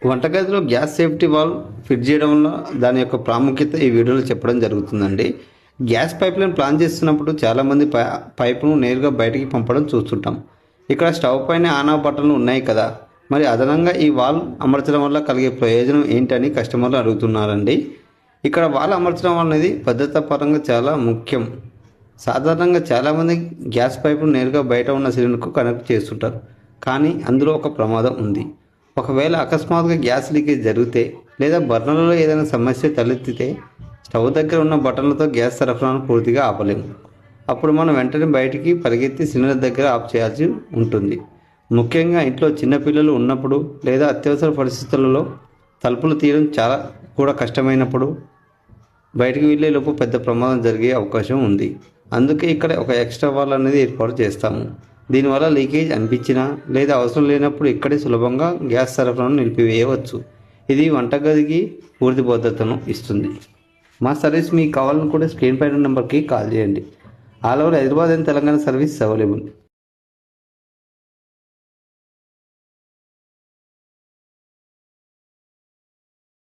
వంటగదిలో gas safety valve fit చేయడం వల్ల దాని యొక్క ప్రాముఖ్యత ఈ వీడియోలో చెప్పడం జరుగుతుందండి. గ్యాస్ పైప్లైన్ ప్లాన్ చేస్తున్నప్పుడు చాలామంది పైపును నేరుగా బయటికి పంపడం చూస్తుంటాం. ఇక్కడ స్టవ్ పైన ఆన్ ఆఫ్ బటన్లు ఉన్నాయి కదా, మరి అదనంగా ఈ వాల్వ్ అమర్చడం వల్ల కలిగే ప్రయోజనం ఏంటని కస్టమర్లు అడుగుతున్నారండి. ఇక్కడ వాల్వ్ అమర్చడం అనేది భద్రతా పరంగా చాలా ముఖ్యం. సాధారణంగా చాలామంది గ్యాస్ పైపును నేరుగా బయట ఉన్న సిలిండర్కు కనెక్ట్ చేస్తుంటారు, కానీ అందులో ఒక ప్రమాదం ఉంది. ఒకవేళ అకస్మాత్తుగా గ్యాస్ లీకేజ్ జరిగితే లేదా బర్నర్లో ఏదైనా సమస్య తలెత్తితే స్టవ్ దగ్గర ఉన్న బటన్లతో గ్యాస్ సరఫరాను పూర్తిగా ఆపలేము. అప్పుడు మనం వెంటనే బయటికి పరిగెత్తి సిలిండర్ దగ్గర ఆఫ్ చేయాల్సి ఉంటుంది. ముఖ్యంగా ఇంట్లో చిన్నపిల్లలు ఉన్నప్పుడు లేదా అత్యవసర పరిస్థితులలో తలుపులు తీయడం చాలా కూడా కష్టమైనప్పుడు బయటికి వెళ్ళే లోపు పెద్ద ప్రమాదం జరిగే అవకాశం ఉంది. అందుకే ఇక్కడ ఒక ఎక్స్ట్రా వాల్ అనేది ఏర్పాటు చేస్తాము. దీనివల్ల లీకేజ్ అనిపించినా లేదా అవసరం లేనప్పుడు ఇక్కడే సులభంగా గ్యాస్ సరఫరాను నిలిపివేయవచ్చు. ఇది వంటగదికి పూర్తి భద్రతను ఇస్తుంది. మా సర్వీస్ మీకు కావాలనుకుంటే స్క్రీన్ పైన నెంబర్కి కాల్ చేయండి. All over Hyderabad and Telangana service available.